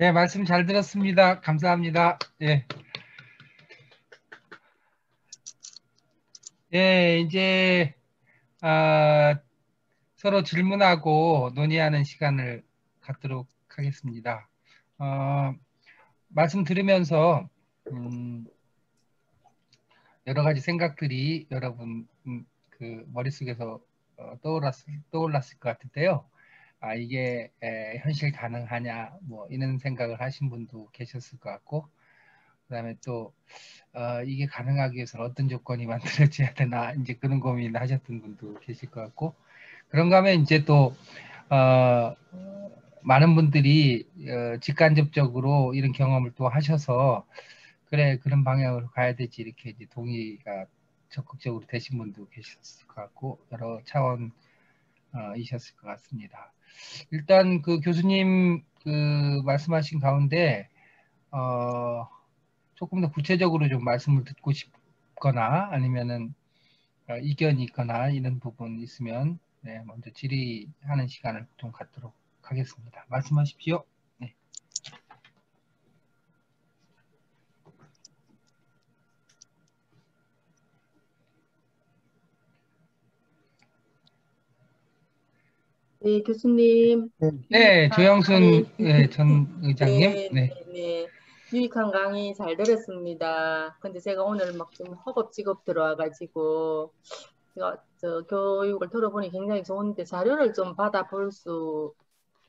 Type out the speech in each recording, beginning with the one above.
네, 말씀 잘 들었습니다. 감사합니다. 예. 예, 이제, 서로 질문하고 논의하는 시간을 갖도록 하겠습니다. 말씀 들으면서, 여러 가지 생각들이 여러분, 그 머릿속에서 떠올랐을 것 같은데요. 이게 현실 가능하냐, 뭐, 이런 생각을 하신 분도 계셨을 것 같고, 그다음에 또 이게 가능하기 위해서는 어떤 조건이 만들어져야 되나 이제 그런 고민을 하셨던 분도 계실 것 같고 그런가 하면 이제 또 많은 분들이 직간접적으로 이런 경험을 또 하셔서 그래 그런 방향으로 가야 되지 이렇게 이제 동의가 적극적으로 되신 분도 계셨을 것 같고 여러 차원이셨을 것 같습니다. 일단 그 교수님 그 말씀하신 가운데 조금 더 구체적으로 좀 말씀을 듣고 싶거나 아니면은 이견이 있거나 이런 부분 있으면 네, 먼저 질의하는 시간을 좀 갖도록 하겠습니다. 말씀하십시오. 네. 네, 교수님. 네, 유익한 조영순 강의, 네, 전 의장님. 네, 네. 네, 네. 유익한 강의 잘 들었습니다. 근데 제가 오늘 막 좀 허겁지겁 들어와가지고, 저 교육을 들어보니 굉장히 좋은데 자료를 좀 받아볼 수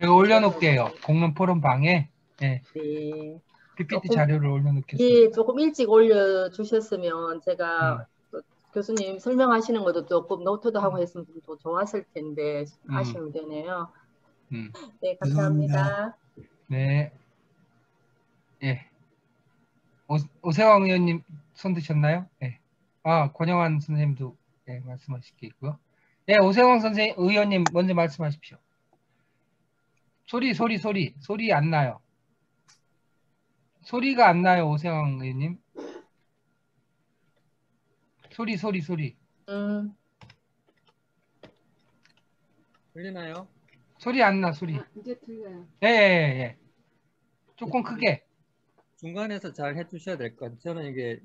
제가 올려놓을게요. 있을까요? 공론 포럼 방에 네, 네. PPT 조금, 자료를 예, 올려놓겠습니다. 조금 일찍 올려주셨으면 음, 제가 또 교수님 설명하시는 것도 조금 노트도 하고 했으면 더 좋았을 텐데 음, 아쉬움이 되네요. 음. 네, 죄송합니다. 감사합니다. 네, 예. 오세왕 의원님 손 드셨나요? 네. 권영환 선생님도 네, 말씀하실 게 있고요. 네, 오세왕 선생님 의원님 먼저 말씀하십시오. 소리 안 나요. 소리가 안 나요, 오세왕 의원님. 소리. 음. 들리나요? 소리 안 나, 소리. 이제 들려요. 예. 조금 크게. 중간에서 잘 해주셔야 될 것 같아요. 저는 이게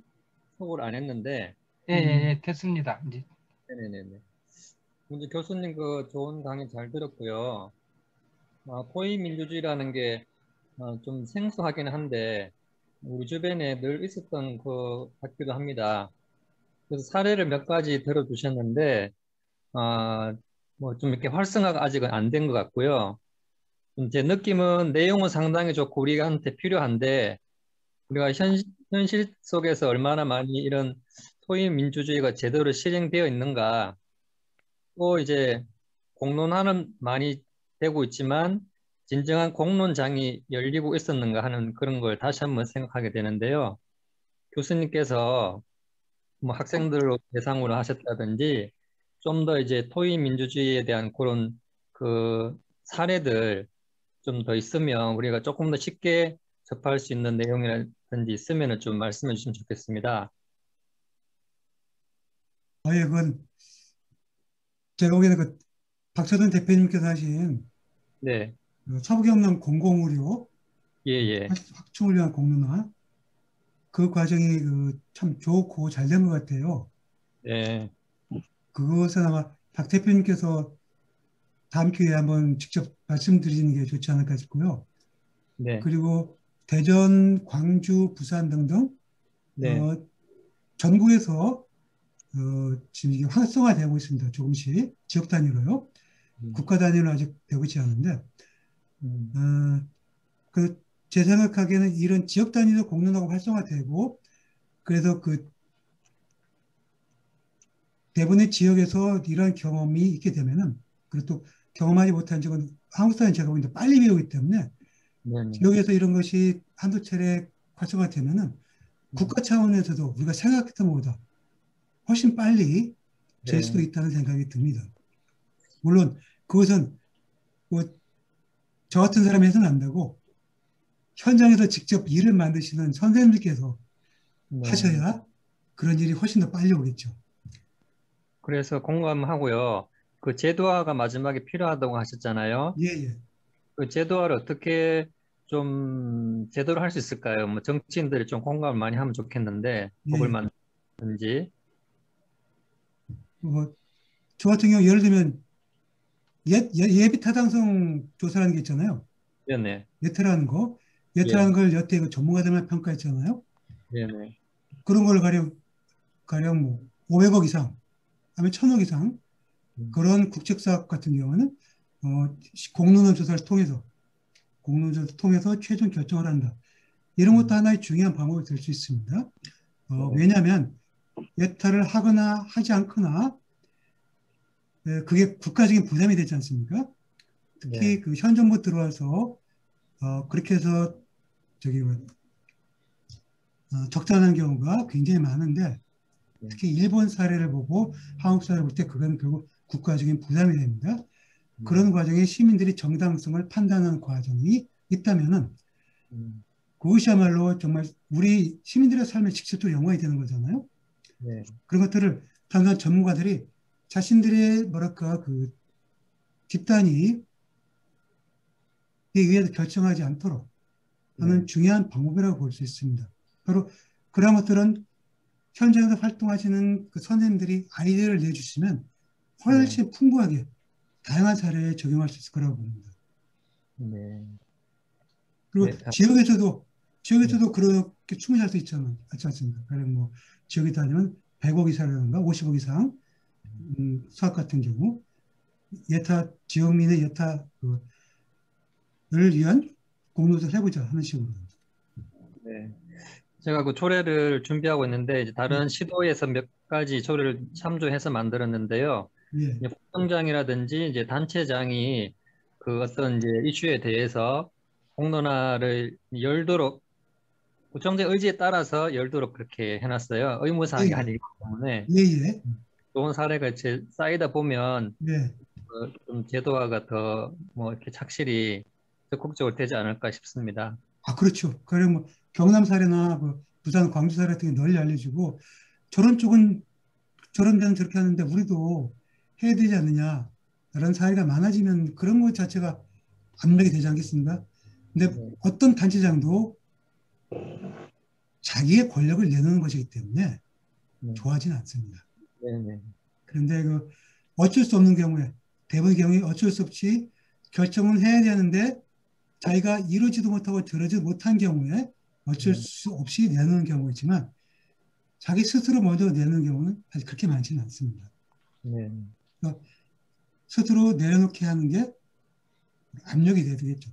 속을 안 했는데. 예, 됐습니다. 이제. 네네네. 먼저 교수님 그 좋은 강의 잘 들었고요. 포위 민주주의라는 게 좀 생소하긴 한데 우리 주변에 늘 있었던 그 같기도 합니다. 그래서 사례를 몇 가지 들어주셨는데 뭐 좀 이렇게 활성화가 아직은 안 된 것 같고요. 제 느낌은 내용은 상당히 좋고 우리한테 필요한데 우리가 현실 속에서 얼마나 많이 이런 소위 민주주의가 제대로 실행되어 있는가 또 이제 공론화는 많이 되고 있지만 진정한 공론장이 열리고 있었는가 하는 그런 걸 다시 한번 생각하게 되는데요. 교수님께서 뭐 학생들을 대상으로 하셨다든지 좀 더 이제 토의 민주주의에 대한 그런 그 사례들 좀 더 있으면 우리가 조금 더 쉽게 접할 수 있는 내용이라든지 있으면 좀 말씀해 주시면 좋겠습니다. 그건 제가 보기에는 그 박철든 대표님께서 하신 네, 그 사부경량 공공의료 예, 예, 확충을 위한 공론화 그 과정이 그 참 좋고 잘 된 것 같아요. 네, 그것은 아마 박 대표님께서 다음 기회에 한번 직접 말씀드리는 게 좋지 않을까 싶고요. 네, 그리고 대전, 광주, 부산 등등 네, 전국에서 지금 이게 활성화되고 있습니다. 조금씩 지역 단위로요. 국가 단위는 아직 되고 있지 않은데 제 생각하기에는 이런 지역 단위로 공론화가 활성화되고 그래서 그 대부분의 지역에서 이런 경험이 있게 되면은 그리고 또 경험하지 못한 적은 한국 사회는 제가 보기엔 빨리 배우기 때문에 네, 지역에서 이런 것이 한두 차례 활성화되면은 국가 차원에서도 우리가 생각했던 것보다 훨씬 빨리 될 수도 네, 있다는 생각이 듭니다. 물론 그것은 뭐 저 같은 사람이 해서는 안 되고 현장에서 직접 일을 만드시는 선생님들께서 네. 하셔야 그런 일이 훨씬 더 빨리 오겠죠. 그래서 공감하고요. 그 제도화가 마지막에 필요하다고 하셨잖아요. 예, 예. 그 제도화를 어떻게 좀 제대로 할 수 있을까요? 뭐 정치인들이 좀 공감을 많이 하면 좋겠는데 법을 예. 만든지. 저 같은 경우 예를 들면 예비 타당성 조사라는 게 있잖아요. 네네. 예타라는 거. 예. 예타라는 걸 여태 그 전문가들만 평가했잖아요. 네네. 그런 걸 가령 뭐 500억 이상, 아니면 1000억 이상 그런 국책사업 같은 경우는 공론화 조사를 통해서 최종 결정을 한다. 이런 것도 하나의 중요한 방법이 될 수 있습니다. 왜냐하면 예타를 하거나 하지 않거나 그게 국가적인 부담이 되지 않습니까? 특히 네. 그 현 정부 들어와서 그렇게 해서 저기 적자하는 경우가 굉장히 많은데 특히 일본 사례를 보고 한국 사례를 볼 때 그건 결국 국가적인 부담이 됩니다. 그런 과정에 시민들이 정당성을 판단하는 과정이 있다면은 그것이야말로 정말 우리 시민들의 삶에 직접적으로 연관이 되는 거잖아요. 네. 그런 것들을 단순한 전문가들이 자신들의 뭐랄까 그 집단이 의해서 결정하지 않도록 하는 중요한 방법이라고 볼 수 있습니다. 바로 그런 것들은 현장에서 활동하시는 그 선생님들이 아이디어를 내주시면 훨씬 풍부하게 다양한 사례에 적용할 수 있을 거라고 봅니다. 네. 그리고 네. 지역에서도 그렇게 충분히 할 수 있지 않습니까? 가령 뭐 지역에 따지면 100억 이상이라든가 50억 이상 사업 같은 경우 지역민의 예타를 위한 공로를 해보자 하는 식으로. 네. 제가 그 조례를 준비하고 있는데 이제 다른 시도에서 몇 가지 조례를 참조해서 만들었는데요. 예. 이제 공장이라든지 이제 단체장이 그 어떤 이제 이슈에 대해서 공론화를 열도록 정제 의지에 따라서 열도록 그렇게 해놨어요. 의무사항이 예. 아니기 때문에 예. 예. 좋은 사례가 이제 쌓이다 보면 예. 좀 제도화가 더 뭐 이렇게 착실히 적극적으로 되지 않을까 싶습니다. 그렇죠. 가령 뭐 경남 사례나 뭐 부산 광주 사례 같은 게 널리 알려지고 저런 쪽은 저런 데는 저렇게 하는데 우리도 해야 되지 않느냐 이런 사회가 많아지면 그런 것 자체가 압력이 되지 않겠습니까? 근데 어떤 단체장도 자기의 권력을 내놓는 것이기 때문에 좋아하지는 않습니다. 네네. 그런데 그 어쩔 수 없는 경우에 대부분의 경우에 어쩔 수 없이 결정을 해야 되는데 자기가 이루지도 못하고 저러지 못한 경우에 어쩔 수 없이 내놓는 경우가 있지만 자기 스스로 먼저 내는 경우는 사실 그렇게 많지는 않습니다. 네. 그러니까 스스로 내려놓게 하는 게 압력이 되겠죠.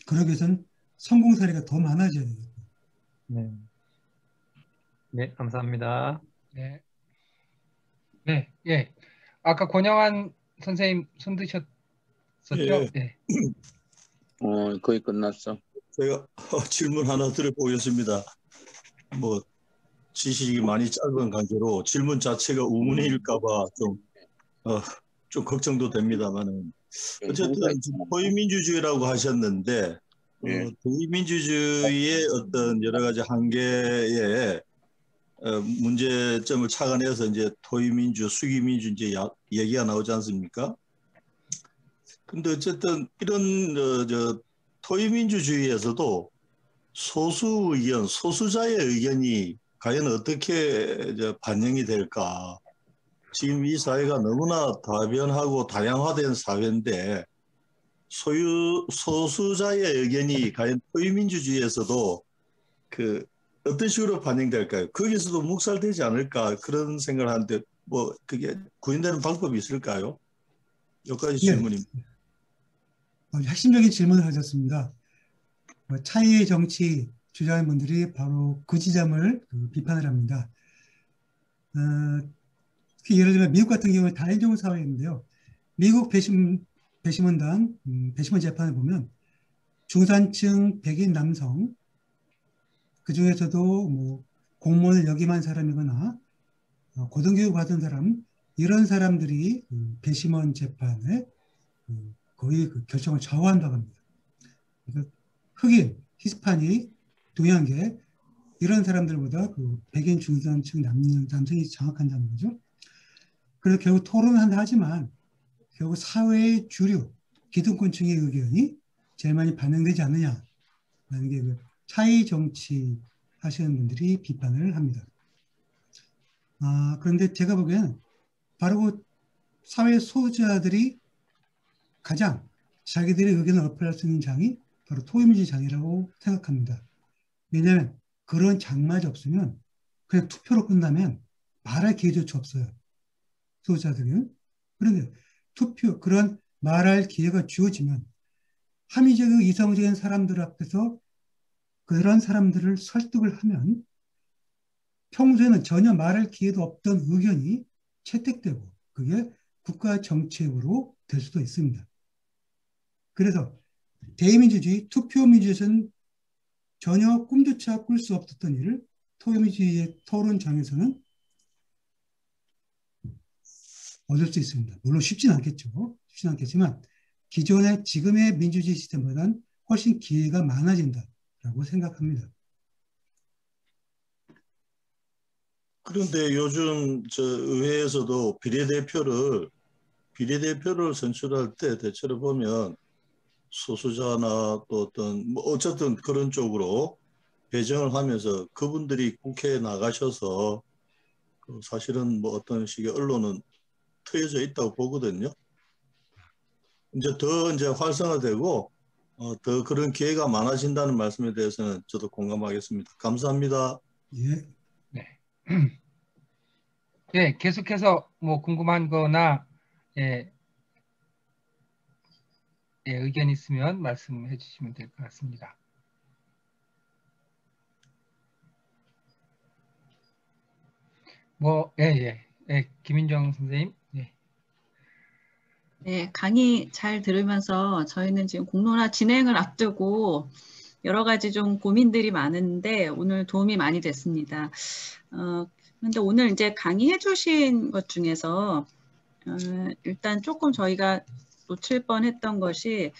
그러기 위해서는 성공 사례가 더 많아져야 되겠죠. 네. 네, 감사합니다. 네. 네, 예. 아까 권영환 선생님 손 드셨었죠? 예. 예. 거의 끝났어. 제가 질문 하나 드려보겠습니다. 뭐 지식이 많이 짧은 관계로 질문 자체가 우문일까봐 좀 걱정도 됩니다만은 어쨌든 토의민주주의라고 하셨는데 토의민주주의의 어떤 여러 가지 한계에 문제점을 착안해서 이제 토의민주, 수기민주 이제 얘기가 나오지 않습니까? 근데 어쨌든 이런 토의민주주의에서도 소수 의견, 소수자의 의견이 과연 어떻게 반영이 될까? 지금 이 사회가 너무나 다변하고 다양화된 사회인데 소수자의 의견이 과연 토의민주주의에서도 어떤 식으로 반영될까요? 거기서도 묵살되지 않을까 그런 생각을 하는데 뭐 그게 구현되는 방법이 있을까요? 여기까지 질문입니다. 핵심적인 질문을 하셨습니다. 차이의 정치 주장하는 분들이 바로 그 지점을 비판을 합니다. 특히 예를 들면 미국 같은 경우에 다인종 사회인데요. 미국 배심원 재판을 보면 중산층 백인 남성 그 중에서도 뭐 공무원을 역임한 사람이거나 고등교육 받은 사람 이런 사람들이 배심원 재판에 거의 결정을 좌우한다고 합니다. 그러니까 흑인, 히스파닉, 동양계 이런 사람들보다 백인 중산층 남성이 장악한다는 거죠. 그래서 결국 토론을 한다 하지만 결국 사회의 주류, 기득권층의 의견이 제일 많이 반영되지 않느냐 게 그 차이 정치 하시는 분들이 비판을 합니다. 그런데 제가 보기에는 바로 그 사회 소수자들이 가장 자기들의 의견을 어필할 수 있는 장이 바로 토요민주주의 장이라고 생각합니다. 왜냐하면 그런 장마저 없으면 그냥 투표로 끝나면 말할 기회조차 없어요. 소수자들은. 그런데 그런 말할 기회가 주어지면 합리적이고 이성적인 사람들 앞에서 그런 사람들을 설득을 하면 평소에는 전혀 말할 기회도 없던 의견이 채택되고 그게 국가 정책으로 될 수도 있습니다. 그래서 대의민주주의, 투표민주주의에서는 전혀 꿈조차 꿀 수 없었던 일을 토요민주주의의 토론장에서는 얻을 수 있습니다. 물론 쉽진 않겠죠. 쉽진 않겠지만 기존의 지금의 민주주의 시스템보다는 훨씬 기회가 많아진다라고 생각합니다. 그런데 요즘 저 의회에서도 비례대표를 선출할 때 대체로 보면 소수자나 또 어떤 뭐 어쨌든 그런 쪽으로 배정을 하면서 그분들이 국회에 나가셔서 사실은 뭐 어떤 식의 언론은 트여져 있다고 보거든요. 이제 활성화되고 더 그런 기회가 많아진다는 말씀에 대해서는 저도 공감하겠습니다. 감사합니다. 예. 네. 예, 계속해서 뭐 궁금한 거나 의견 있으면 말씀해 주시면 될 것 같습니다. 김인정 선생님. 예. 네, 강의 잘 들으면서 저희는 지금 공론화 진행을 앞두고 여러 가지 좀 고민들이 많은데 오늘 도움이 많이 됐습니다. 그런데 오늘 이제 강의해 주신 것 중에서 일단 조금 저희가 놓칠 뻔했던 것이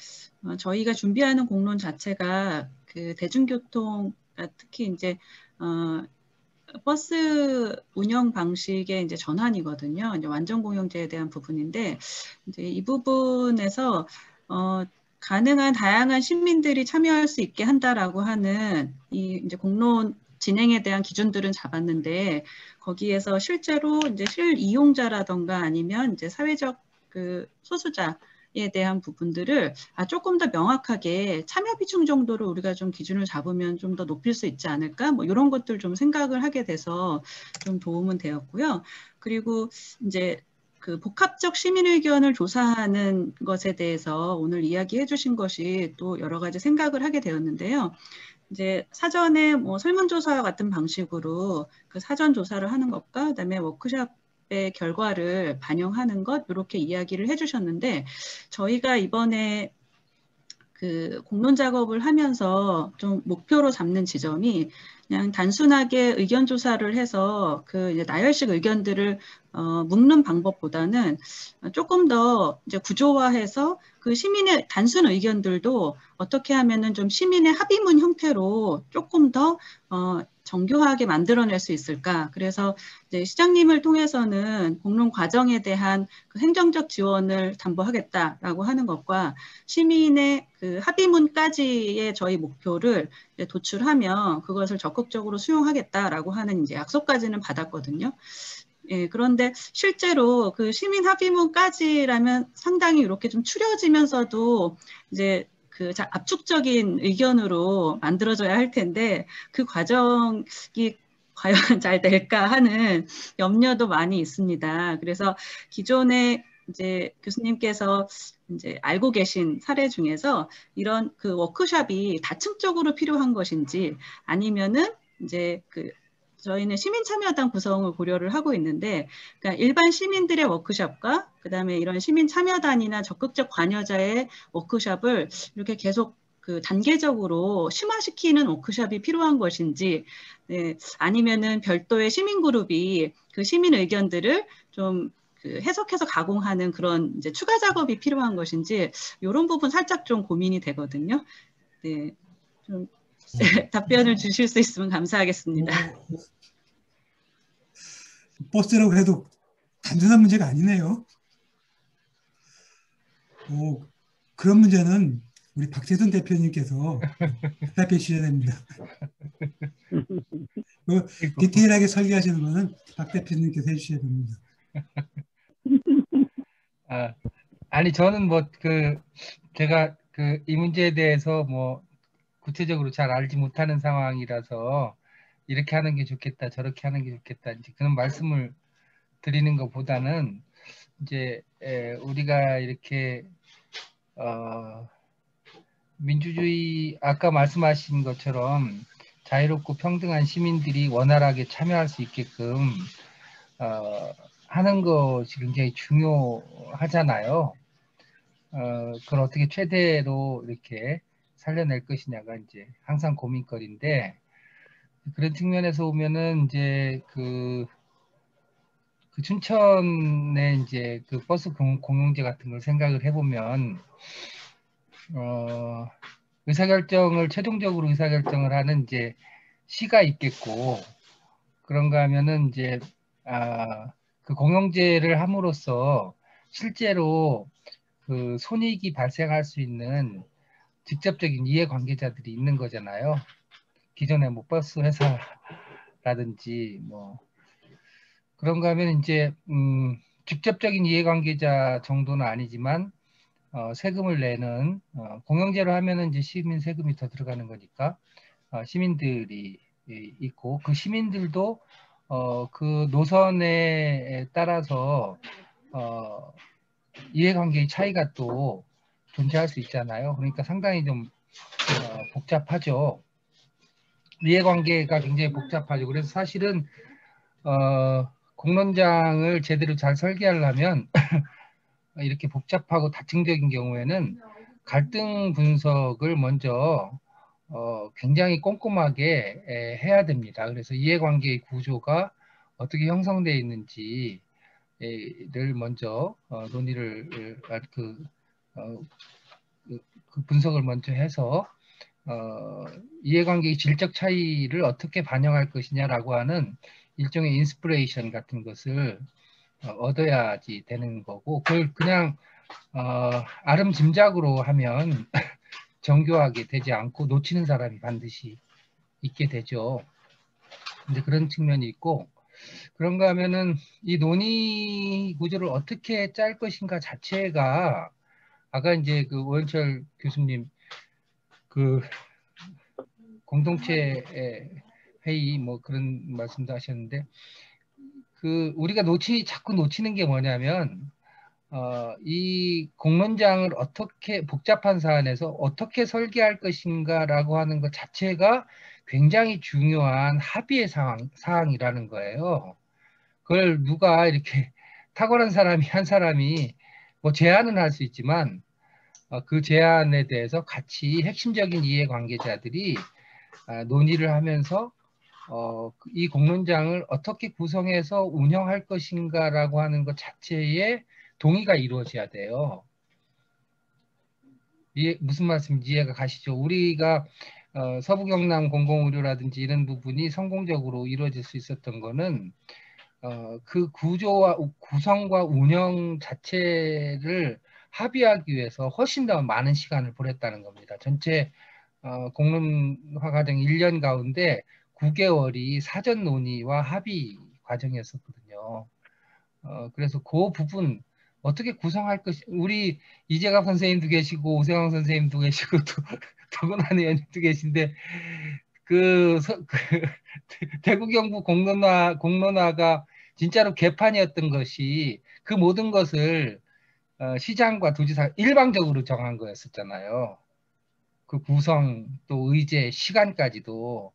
저희가 준비하는 공론 자체가 그 대중교통 특히 이제 버스 운영 방식의 이제 전환이거든요. 이제 완전 공영제에 대한 부분인데 이제 이 부분에서 가능한 다양한 시민들이 참여할 수 있게 한다라고 하는 이 이제 공론 진행에 대한 기준들은 잡았는데 거기에서 실제로 이제 실이용자라던가 아니면 이제 사회적 그 소수자에 대한 부분들을 조금 더 명확하게 참여 비중 정도를 우리가 좀 기준을 잡으면 좀 더 높일 수 있지 않을까? 뭐 이런 것들 좀 생각을 하게 돼서 좀 도움은 되었고요. 그리고 이제 그 복합적 시민 의견을 조사하는 것에 대해서 오늘 이야기해 주신 것이 또 여러 가지 생각을 하게 되었는데요. 이제 사전에 뭐 설문조사와 같은 방식으로 그 사전 조사를 하는 것과 그다음에 워크숍의 결과를 반영하는 것 이렇게 이야기를 해주셨는데 저희가 이번에 그 공론 작업을 하면서 좀 목표로 잡는 지점이 그냥 단순하게 의견 조사를 해서 그 이제 나열식 의견들을 묶는 방법보다는 조금 더 이제 구조화해서 그 시민의 단순 의견들도 어떻게 하면은 좀 시민의 합의문 형태로 조금 더 정교하게 만들어낼 수 있을까? 그래서 이제 시장님을 통해서는 공론 과정에 대한 그 행정적 지원을 담보하겠다라고 하는 것과 시민의 그 합의문까지의 저희 목표를 이제 도출하면 그것을 적극적으로 수용하겠다라고 하는 이제 약속까지는 받았거든요. 예, 그런데 실제로 그 시민 합의문까지라면 상당히 이렇게 좀 추려지면서도 이제 그 압축적인 의견으로 만들어져야 할 텐데 그 과정이 과연 잘 될까 하는 염려도 많이 있습니다. 그래서 기존에 이제 교수님께서 이제 알고 계신 사례 중에서 이런 그 워크숍이 다층적으로 필요한 것인지 아니면은 이제 그 저희는 시민참여단 구성을 고려를 하고 있는데, 그러니까 일반 시민들의 워크숍과 그다음에 이런 시민참여단이나 적극적 관여자의 워크숍을 이렇게 계속 그 단계적으로 심화시키는 워크숍이 필요한 것인지, 네, 아니면은 별도의 시민그룹이 그 시민 의견들을 좀 그 해석해서 가공하는 그런 이제 추가 작업이 필요한 것인지 이런 부분 살짝 좀 고민이 되거든요. 네, 좀 답변을 주실 수 있으면 감사하겠습니다. 버스라고 해도 단순한 문제가 아니네요. 그런 문제는 우리 박재선 대표님께서 답해 주셔야 됩니다. 그 디테일하게 설계하시는 거는 박 대표님께서 해주셔야 됩니다. 아, 아니 저는 뭐 제가 이 문제에 대해서 뭐 구체적으로 잘 알지 못하는 상황이라서 이렇게 하는 게 좋겠다, 저렇게 하는 게 좋겠다 이제 그런 말씀을 드리는 것보다는 이제 우리가 이렇게 민주주의 아까 말씀하신 것처럼 자유롭고 평등한 시민들이 원활하게 참여할 수 있게끔 하는 것이 굉장히 중요하잖아요. 그걸 어떻게 최대로 이렇게 살려낼 것이냐가 이제 항상 고민거리인데 그런 측면에서 보면은 이제 그 춘천의 이제 그 버스 공용제 같은 걸 생각을 해보면 최종적으로 의사결정을 하는 이제 시가 있겠고 그런가 하면은 이제 그 공용제를 함으로써 실제로 그 손익이 발생할 수 있는 직접적인 이해관계자들이 있는 거잖아요. 기존에 뭐 버스 회사라든지 뭐 그런가 하면 이제 직접적인 이해관계자 정도는 아니지만 세금을 내는 공영제로 하면은 이제 시민 세금이 더 들어가는 거니까 시민들이 있고 그 시민들도 그 노선에 따라서 이해관계의 차이가 또 존재할 수 있잖아요. 그러니까 상당히 좀 복잡하죠. 이해관계가 굉장히 복잡하죠. 그래서 사실은 공론장을 제대로 잘 설계하려면 이렇게 복잡하고 다층적인 경우에는 갈등 분석을 먼저 굉장히 꼼꼼하게 해야 됩니다. 그래서 이해관계의 구조가 어떻게 형성되어 있는지를 먼저 논의를 그 분석을 먼저 해서 이해관계의 질적 차이를 어떻게 반영할 것이냐라고 하는 일종의 인스피레이션 같은 것을 얻어야지 되는 거고 그걸 그냥 아름짐작으로 하면 정교하게 되지 않고 놓치는 사람이 반드시 있게 되죠. 이제 그런 측면이 있고 그런가 하면은 이 논의 구조를 어떻게 짤 것인가 자체가 아까 이제 그 오현철 교수님 그 공동체 회의 뭐 그런 말씀도 하셨는데 그 우리가 자꾸 놓치는 게 뭐냐면 이 공론장을 어떻게 복잡한 사안에서 어떻게 설계할 것인가라고 하는 것 자체가 굉장히 중요한 합의의 사항이라는 거예요. 그걸 누가 이렇게 탁월한 한 사람이 뭐 제안은 할 수 있지만 그 제안에 대해서 같이 핵심적인 이해관계자들이 논의를 하면서 이 공론장을 어떻게 구성해서 운영할 것인가라고 하는 것 자체에 동의가 이루어져야 돼요. 무슨 말씀인지 이해가 가시죠? 우리가 서부 경남 공공의료라든지 이런 부분이 성공적으로 이루어질 수 있었던 거는 그 구성과 운영 자체를 합의하기 위해서 훨씬 더 많은 시간을 보냈다는 겁니다. 전체 공론화 과정 1년 가운데 9개월이 사전 논의와 합의 과정이었었거든요. 그래서 그 부분 어떻게 구성할 것이 우리 이재갑 선생님도 계시고 오세광 선생님도 계시고 또 더군다나 의원님도 계신데 대구 경북 공론화가 진짜로 개판이었던 것이 그 모든 것을 시장과 도지사 일방적으로 정한 거였었잖아요. 그 구성 또 의제 시간까지도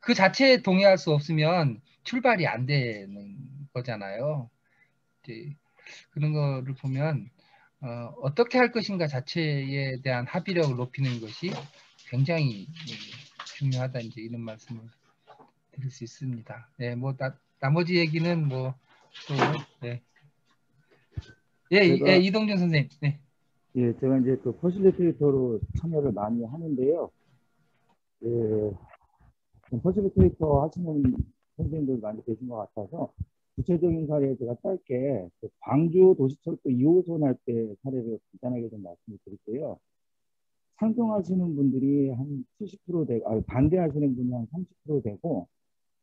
그 자체에 동의할 수 없으면 출발이 안 되는 거잖아요. 이제 그런 거를 보면 어떻게 할 것인가 자체에 대한 합의력을 높이는 것이 굉장히 중요하다 이제 이런 말씀을 드릴 수 있습니다. 네, 뭐 나머지 얘기는 뭐 또 네. 예, 이동준 선생님. 네. 예, 제가 이제 그 퍼실리테이터로 참여를 많이 하는데요. 퍼실리테이터 하시는 선생님들 많이 계신 것 같아서 구체적인 사례 제가 짧게 광주 도시철도 2호선 할 때 사례를 간단하게 좀 말씀을 드릴게요. 찬성하시는 분들이 한 70% 되고, 반대하시는 분이 한 30% 되고,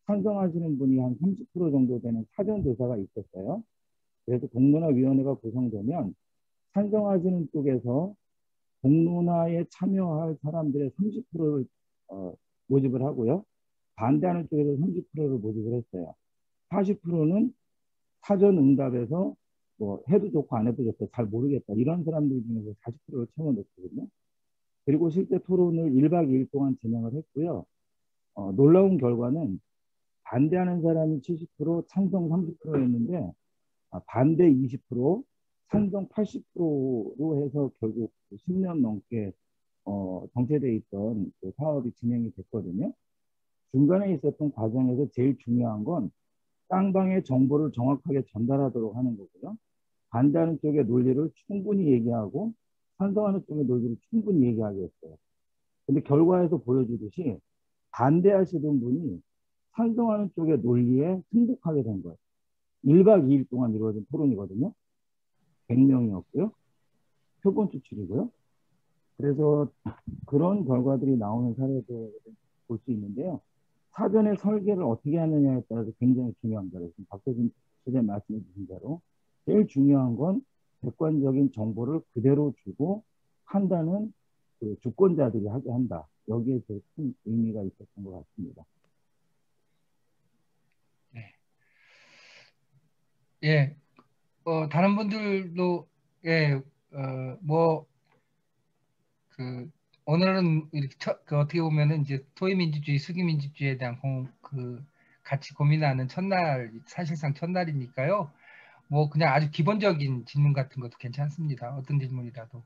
찬성하시는 분이 한 30% 정도 되는 사전조사가 있었어요. 그래서 공론화위원회가 구성되면 찬성하시는 쪽에서 공론화에 참여할 사람들의 30%를 모집을 하고요. 반대하는 쪽에서 30%를 모집을 했어요. 40%는 사전 응답에서 뭐 해도 좋고 안 해도 좋고 잘 모르겠다 이런 사람들 중에서 40%를 채워냈거든요. 그리고 실제 토론을 1박 2일 동안 진행을 했고요. 놀라운 결과는 반대하는 사람이 70%, 찬성 30%였는데 반대 20%, 찬성 80%로 해서 결국 10년 넘게 정체되어 있던 그 사업이 진행이 됐거든요. 중간에 있었던 과정에서 제일 중요한 건 쌍방의 정보를 정확하게 전달하도록 하는 거고요. 반대하는 쪽의 논리를 충분히 얘기하고 찬성하는 쪽의 논리를 충분히 얘기하게 했어요. 근데 결과에서 보여주듯이 반대하시던 분이 찬성하는 쪽의 논리에 승복하게 된 거예요. 1박 2일 동안 이루어진 토론이거든요. 100명이었고요. 표본 추출이고요. 그래서 그런 결과들이 나오는 사례도 볼 수 있는데요. 사전에 설계를 어떻게 하느냐에 따라서 굉장히 중요합니다. 그래서 박태준 선생님 말씀해 주신 대로 제일 중요한 건 객관적인 정보를 그대로 주고 판단은 그 주권자들이 하게 한다. 여기에 제일 큰 의미가 있었던 것 같습니다. 예, 다른 분들도 예, 오늘은 이렇게 어떻게 보면은 이제 토의민주주의, 수기민주주의에 대한 같이 고민하는 첫날, 사실상 첫날이니까요. 뭐 그냥 아주 기본적인 질문 같은 것도 괜찮습니다. 어떤 질문이라도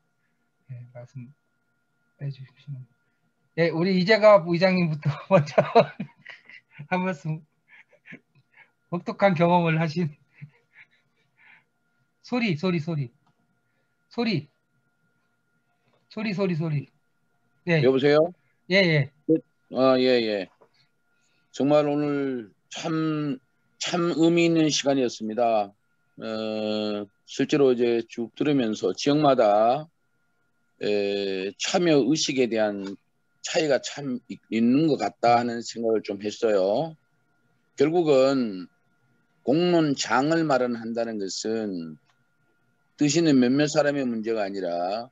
예, 말씀해 주시면. 예, 우리 이재갑 의장님부터 먼저 한 말씀. 혹독한 경험을 하신 소리. 예. 여보세요? 예. 예. 정말 오늘 참 의미 있는 시간이었습니다. 실제로 이제 쭉 들으면서 지역마다 참여 의식에 대한 차이가 참 있는 것 같다 하는 생각을 좀 했어요. 결국은 공론장을 마련한다는 것은 뜻 있는 몇몇 사람의 문제가 아니라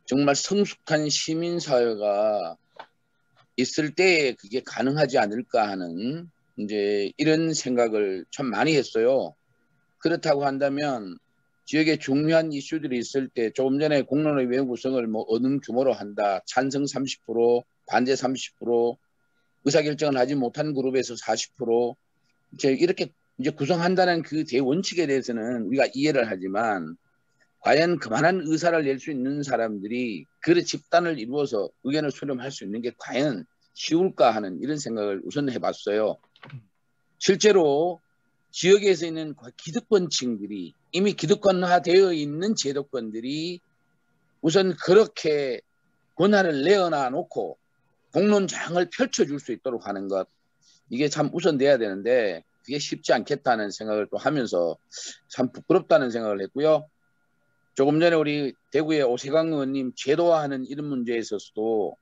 정말 성숙한 시민사회가 있을 때 그게 가능하지 않을까 하는 이제 이런 생각을 참 많이 했어요. 그렇다고 한다면 지역에 중요한 이슈들이 있을 때 조금 전에 공론의 구성을 뭐 어느 규모로 한다. 찬성 30%, 반대 30%, 의사결정을 하지 못한 그룹에서 40% 이제 이렇게 이제 구성한다는 그 대원칙에 대해서는 우리가 이해를 하지만 과연 그만한 의사를 낼 수 있는 사람들이 그 집단을 이루어서 의견을 수렴할 수 있는 게 과연 쉬울까 하는 이런 생각을 우선 해봤어요. 실제로 지역에서 있는 기득권층들이 이미 기득권화되어 있는 제도권들이 우선 그렇게 권한을 내어놔 놓고 공론장을 펼쳐줄 수 있도록 하는 것 이게 참 우선돼야 되는데 그게 쉽지 않겠다는 생각을 또 하면서 참 부끄럽다는 생각을 했고요. 조금 전에 우리 대구의 오세광 의원님 제도화하는 이런 문제에 있어서도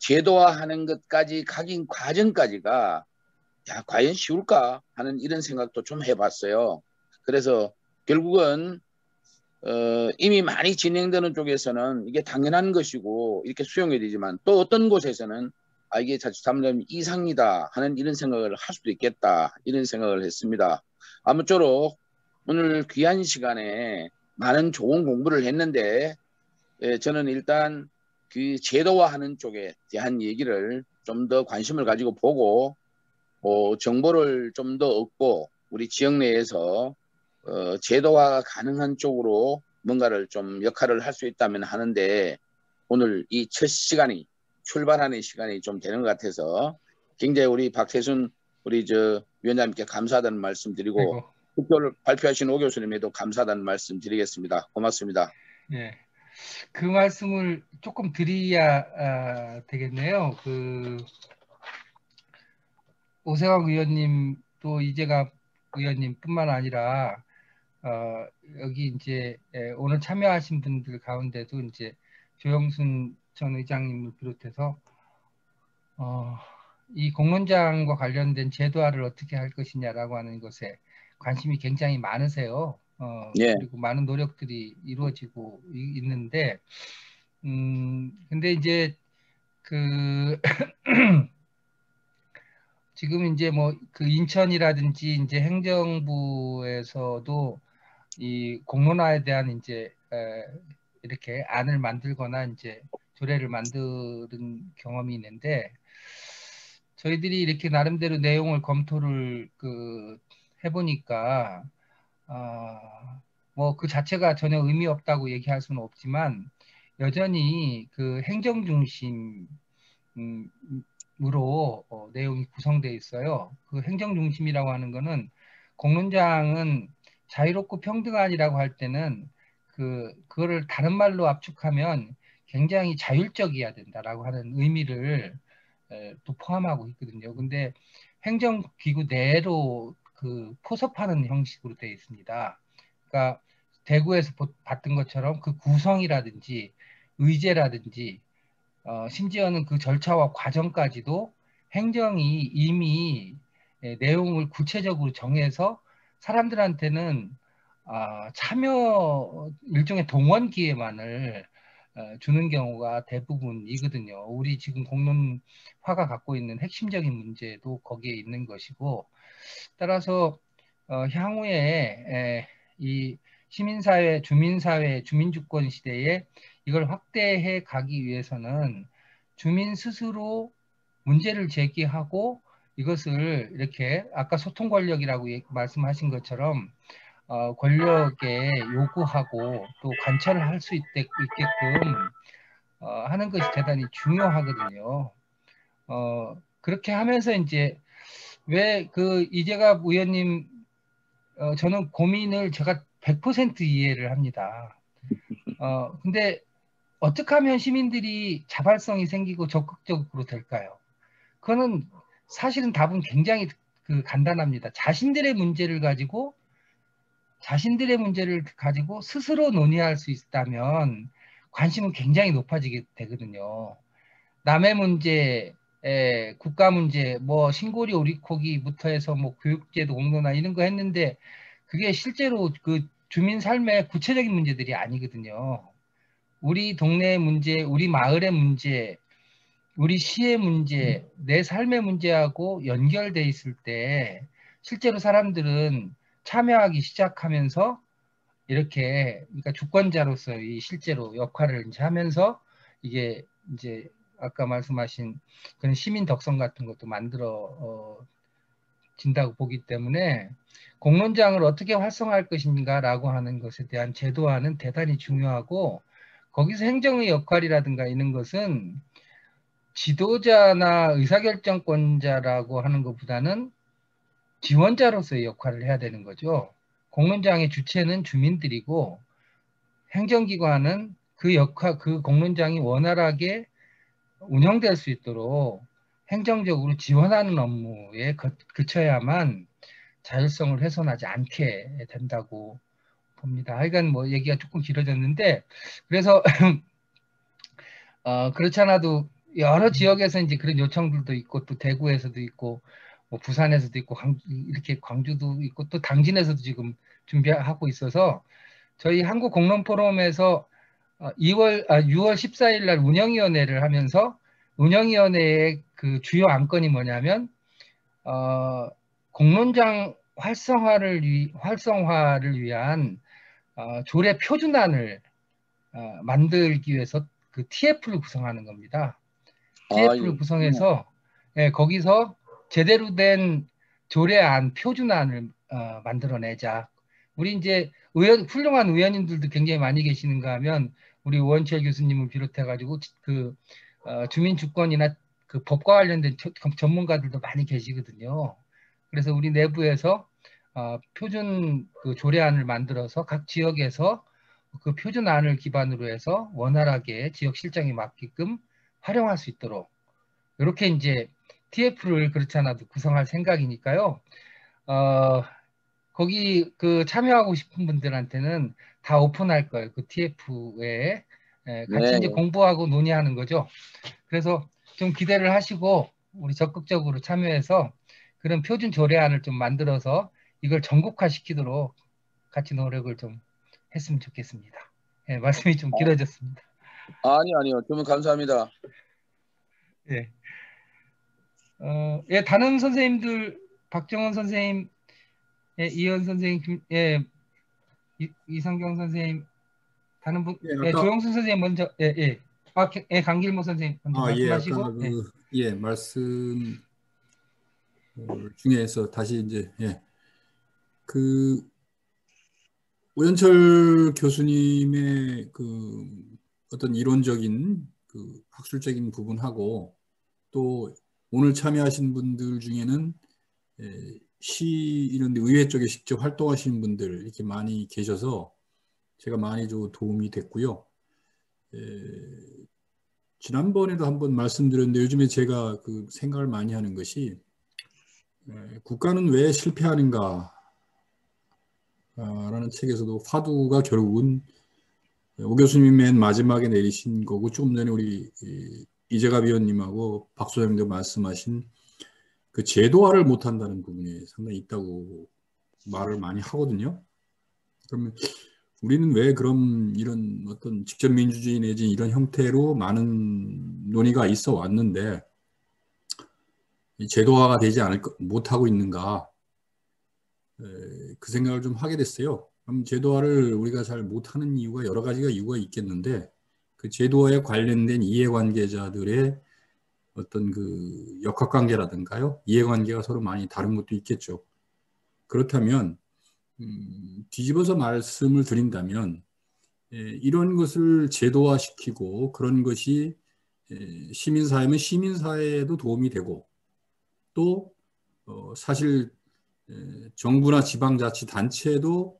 제도화하는 것까지 가긴 과정까지가 야 과연 쉬울까 하는 이런 생각도 좀 해봤어요. 그래서 결국은 이미 많이 진행되는 쪽에서는 이게 당연한 것이고 이렇게 수용이 되지만 또 어떤 곳에서는 이게 자칫하면 이상이다 하는 이런 생각을 할 수도 있겠다 이런 생각을 했습니다. 아무쪼록 오늘 귀한 시간에 많은 좋은 공부를 했는데 저는 일단 그 제도화하는 쪽에 대한 얘기를 좀 더 관심을 가지고 보고 정보를 좀 더 얻고 우리 지역 내에서 제도화가 가능한 쪽으로 뭔가를 좀 역할을 할 수 있다면 하는데 오늘 이 첫 시간이 출발하는 시간이 좀 되는 것 같아서 굉장히 우리 박태순 우리 위원장님께 감사하다는 말씀 드리고 국교를 발표하신 오 교수님에도 감사하다는 말씀 드리겠습니다. 고맙습니다. 예, 그 말씀을 조금 드려야 되겠네요. 오세광 의원님 또 이재갑 의원님뿐만 아니라 여기 이제 오늘 참여하신 분들 가운데도 이제 조영순 전 의장님을 비롯해서 이 공론장과 관련된 제도화를 어떻게 할 것이냐라고 하는 것에 관심이 굉장히 많으세요. 예. 그리고 많은 노력들이 이루어지고 있는데, 근데 이제 지금 이제 뭐 그 인천이라든지 이제 행정부에서도 이 공론화에 대한 이제 이렇게 안을 만들거나 이제 조례를 만드는 경험이 있는데, 저희들이 이렇게 나름대로 내용을 검토를 해보니까 뭐 그 자체가 전혀 의미 없다고 얘기할 수는 없지만 여전히 그 행정 중심으로 내용이 구성되어 있어요. 그 행정 중심이라고 하는 거는 공론장은 자유롭고 평등한이라고 할 때는 그거를 다른 말로 압축하면 굉장히 자율적이어야 된다라고 하는 의미를 또 포함하고 있거든요. 근데 행정기구 내로 포섭하는 형식으로 되어 있습니다. 그러니까 대구에서 봤던 것처럼 그 구성이라든지 의제라든지 심지어는 그 절차와 과정까지도 행정이 이미 내용을 구체적으로 정해서 사람들한테는 참여 일종의 동원 기회만을 주는 경우가 대부분이거든요. 우리 지금 공론화가 갖고 있는 핵심적인 문제도 거기에 있는 것이고, 따라서 향후에 이 시민사회, 주민사회, 주민주권 시대에 이걸 확대해 가기 위해서는 주민 스스로 문제를 제기하고 이것을 이렇게 아까 소통 권력이라고 말씀하신 것처럼 권력에 요구하고 또 관철을 할 수 있게끔 하는 것이 대단히 중요하거든요. 그렇게 하면서 이제 왜 이재갑 의원님 저는 고민을 제가 100% 이해를 합니다. 근데 어떻게 하면 시민들이 자발성이 생기고 적극적으로 될까요? 그거는 사실은 답은 굉장히 간단합니다. 자신들의 문제를 가지고 스스로 논의할 수 있다면 관심은 굉장히 높아지게 되거든요. 남의 문제, 국가 문제, 뭐 신고리 오리코기부터 해서 뭐 교육제도 공론화 이런 거 했는데 그게 실제로 그 주민 삶의 구체적인 문제들이 아니거든요. 우리 동네의 문제, 우리 마을의 문제, 우리 시의 문제, 내 삶의 문제하고 연결돼 있을 때 실제로 사람들은 참여하기 시작하면서 이렇게 그러니까 주권자로서 이 실제로 역할을 이제 하면서 이게 이제 아까 말씀하신 그런 시민 덕성 같은 것도 만들어 진다고 보기 때문에 공론장을 어떻게 활성화할 것인가라고 하는 것에 대한 제도화는 대단히 중요하고 거기서 행정의 역할이라든가 이런 것은 지도자나 의사결정권자라고 하는 것보다는 지원자로서의 역할을 해야 되는 거죠. 공론장의 주체는 주민들이고 행정기관은 그 공론장이 원활하게 운영될 수 있도록 행정적으로 지원하는 업무에 그쳐야만 자율성을 훼손하지 않게 된다고 봅니다. 하여간 뭐 얘기가 조금 길어졌는데 그래서 그렇지 않아도 여러 지역에서 이제 그런 요청들도 있고 또 대구에서도 있고 뭐 부산에서도 있고 이렇게 광주도 있고 또 당진에서도 지금 준비하고 있어서 저희 한국공론포럼에서 6월 14일 날 운영위원회를 하면서 운영위원회의 그 주요 안건이 뭐냐면 공론장 활성화를 위한 조례 표준안을 만들기 위해서 그 TF를 구성하는 겁니다. TF를 구성해서 거기서 제대로 된 조례안, 표준안을 만들어내자. 우리 이제 훌륭한 의원님들도 굉장히 많이 계시는가 하면 우리 우원철 교수님을 비롯해가지고 주민주권이나 그 법과 관련된 전문가들도 많이 계시거든요. 그래서 우리 내부에서 표준 그 조례안을 만들어서 각 지역에서 그 표준안을 기반으로 해서 원활하게 지역 실정에 맞게끔 활용할 수 있도록 이렇게 이제 TF를 그렇지 않아도 구성할 생각이니까요. 거기 참여하고 싶은 분들한테는 다 오픈할 거예요. 그 TF에 같이 네. 이제 공부하고 논의하는 거죠. 그래서 좀 기대를 하시고 우리 적극적으로 참여해서 그런 표준 조례안을 좀 만들어서 이걸 전국화 시키도록 같이 노력을 좀 했으면 좋겠습니다. 예, 말씀이 좀 길어졌습니다. 아니요. 정말 감사합니다. 예. 예, 다른 선생님들, 박정원 선생님, 예, 이현 선생님, 예, 이성경 선생님, 다른 분, 예, 예, 아까 조영수 선생님 먼저, 예, 예. 예, 강길모 선생님 먼저 예, 말씀하시고, 아까 예. 예, 말씀 중에서 다시 이제 그 오연철 교수님의 그 어떤 이론적인 그 학술적인 부분하고 또 오늘 참여하신 분들 중에는 시 이런 데 의회 쪽에 직접 활동하시는 분들 이렇게 많이 계셔서 제가 많이 좀 도움이 됐고요. 지난번에도 한번 말씀드렸는데 요즘에 제가 그 생각을 많이 하는 것이 국가는 왜 실패하는가 라는 책에서도 화두가 결국은 오 교수님이 맨 마지막에 내리신 거고 조금 전에 우리 이재갑 위원님하고 박 소장님도 말씀하신 그 제도화를 못한다는 부분이 상당히 있다고 말을 많이 하거든요. 그러면 우리는 왜 그럼 이런 어떤 직접 민주주의 내지 이런 형태로 많은 논의가 있어 왔는데 제도화가 되지 못하고 있는가 그 생각을 좀 하게 됐어요. 그럼 제도화를 우리가 잘 못하는 이유가 여러 가지가 이유가 있겠는데 그 제도화에 관련된 이해관계자들의 어떤 그 역학관계라든가요. 이해관계가 서로 많이 다른 것도 있겠죠. 그렇다면 뒤집어서 말씀을 드린다면 이런 것을 제도화시키고 그런 것이 시민사회면 시민사회에도 도움이 되고 또 사실 정부나 지방자치단체도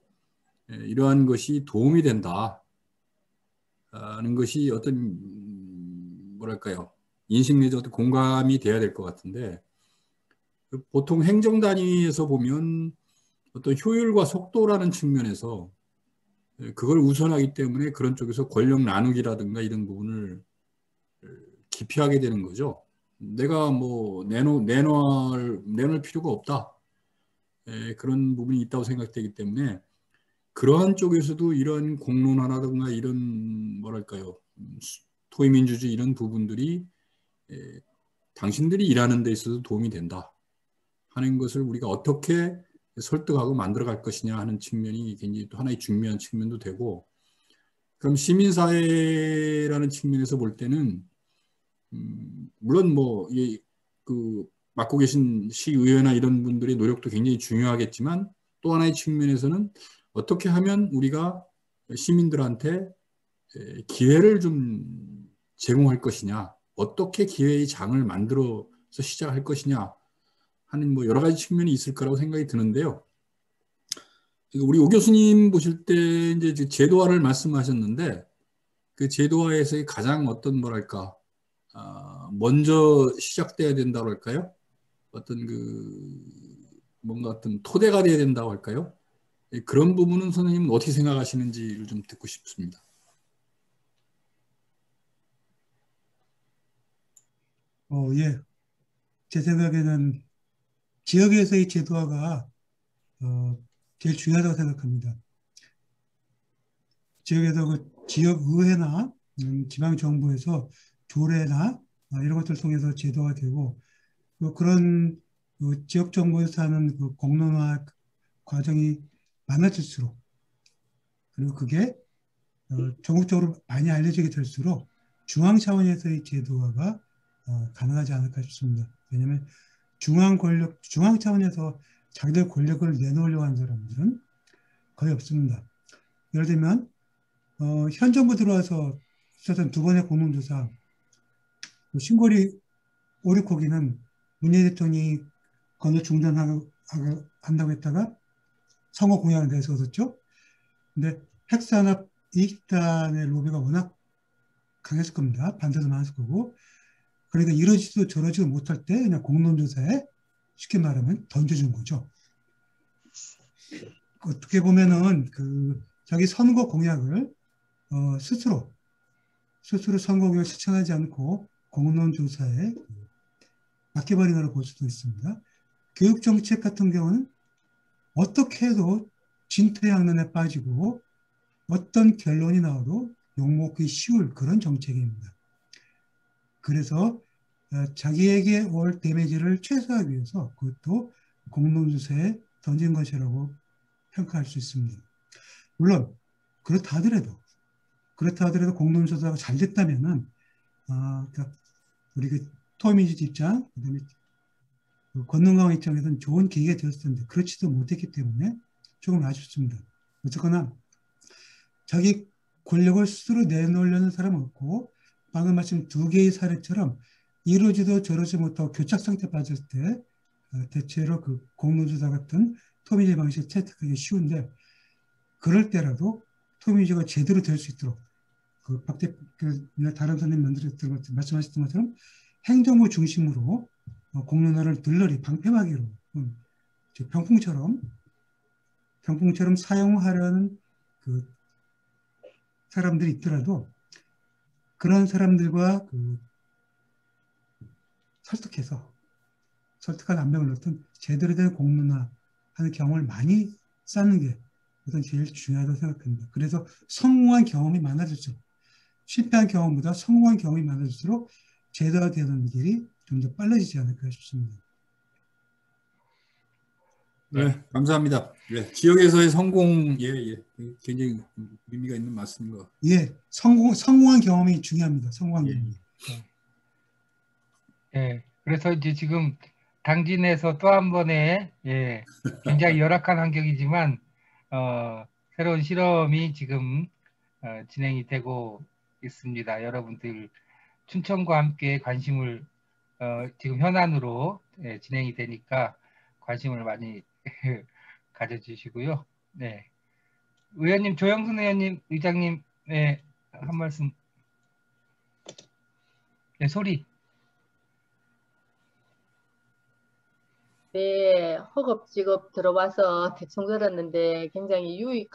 이러한 것이 도움이 된다 하는 것이 어떤 뭐랄까요 인식 내지 어떤 공감이 돼야 될 것 같은데 보통 행정 단위에서 보면 어떤 효율과 속도라는 측면에서 그걸 우선하기 때문에 그런 쪽에서 권력 나누기라든가 이런 부분을 기피하게 되는 거죠. 내가 뭐 내놓을 필요가 없다. 그런 부분이 있다고 생각되기 때문에 그러한 쪽에서도 이런 공론화라든가 이런 뭐랄까요 토의민주주의 이런 부분들이 당신들이 일하는 데 있어서 도움이 된다 하는 것을 우리가 어떻게 설득하고 만들어갈 것이냐 하는 측면이 굉장히 또 하나의 중요한 측면도 되고 그럼 시민사회라는 측면에서 볼 때는 물론 뭐 그 맡고 계신 시의회나 이런 분들의 노력도 굉장히 중요하겠지만 또 하나의 측면에서는 어떻게 하면 우리가 시민들한테 기회를 좀 제공할 것이냐 어떻게 기회의 장을 만들어서 시작할 것이냐 하는 뭐 여러 가지 측면이 있을 거라고 생각이 드는데요. 우리 오 교수님 보실 때 이제 제도화를 말씀하셨는데 그 제도화에서의 가장 어떤 뭐랄까 먼저 시작돼야 된다고 할까요? 어떤 그 뭔가 어떤 토대가 돼야 된다고 할까요? 그런 부분은 선생님은 어떻게 생각하시는지를 좀 듣고 싶습니다. 예. 제 생각에는 지역에서의 제도화가 제일 중요하다고 생각합니다. 지역에서 그 지역의회나 지방정부에서 조례나 이런 것들을 통해서 제도화 되고 그런 그 지역정부에서 하는 그 공론화 과정이 많아질수록 그리고 그게 전국적으로 많이 알려지게 될수록 중앙 차원에서의 제도화가 가능하지 않을까 싶습니다. 왜냐하면 중앙 차원에서 자기들 권력을 내놓으려고 하는 사람들은 거의 없습니다. 예를 들면 현 정부 들어와서 있었던 두 번의 공론조사 신고리 오리코기는 문재인 대통령이 건설 중단한다고 했다가 선거 공약을 내세웠었죠. 근데 핵산업 이익단의 로비가 워낙 강했을 겁니다. 반대도 많았을 거고. 그러니까 이러지도 저러지도 못할 때 그냥 공론조사에 쉽게 말하면 던져준 거죠. 어떻게 보면은 그 자기 선거 공약을 스스로 스스로 선거구역을 시청하지 않고 공론조사에 맡겨버리는 볼 수도 있습니다. 교육정책 같은 경우는 어떻게 해도 진퇴양난에 빠지고 어떤 결론이 나와도 욕먹기 쉬울 그런 정책입니다. 그래서 자기에게 올 데미지를 최소화하기 위해서 그것도 공론조사에 던진 것이라고 평가할 수 있습니다. 물론 그렇다 하더라도 공론조사가 잘 됐다면은 그러니까 우리 그 토미지 입장, 그다음에 권능강 입장에서는 좋은 계기가 되었을 텐데 그렇지도 못했기 때문에 조금 아쉽습니다. 어쨌거나 자기 권력을 스스로 내놓으려는 사람은 없고 방금 말씀 두 개의 사례처럼 이러지도 저러지 못하고 교착 상태에 빠졌을 때 대체로 그 공론조사 같은 토미지 방식을 채택하기 쉬운데 그럴 때라도 토미지가 제대로 될 수 있도록 그 다른 선생님들 말씀하셨던 것처럼 행정부 중심으로 공론화를 널널히 방패막이로 병풍처럼 사용하려는 그 사람들이 있더라도 그런 사람들과 설득한 암벽을 넣던 제대로 된 공론화하는 경험을 많이 쌓는 게 우선 제일 중요하다고 생각합니다. 그래서 성공한 경험이 많아질수록 실패한 경험보다 성공한 경험이 많아질수록 제도화되는 길이 좀 더 빨라지지 않을까 싶습니다. 네, 감사합니다. 네, 지역에서의 성공, 굉장히 의미가 있는 말씀인 것 같아요. 예, 성공한 경험이 중요합니다. 성공한 경험. 예, 그래서 이제 지금 당진에서 또 한 번의 굉장히 열악한 환경이지만 새로운 실험이 지금 진행이 되고 있습니다. 여러분들 춘천과 함께 관심을 지금 현안으로 진행이 되니까 관심을 많이 가져주시고요. 네, 의원님, 조영순 의원님, 의장님, 한 말씀. 네, 소리. 네, 허겁지겁 들어와서 대충 들었는데 굉장히 유익한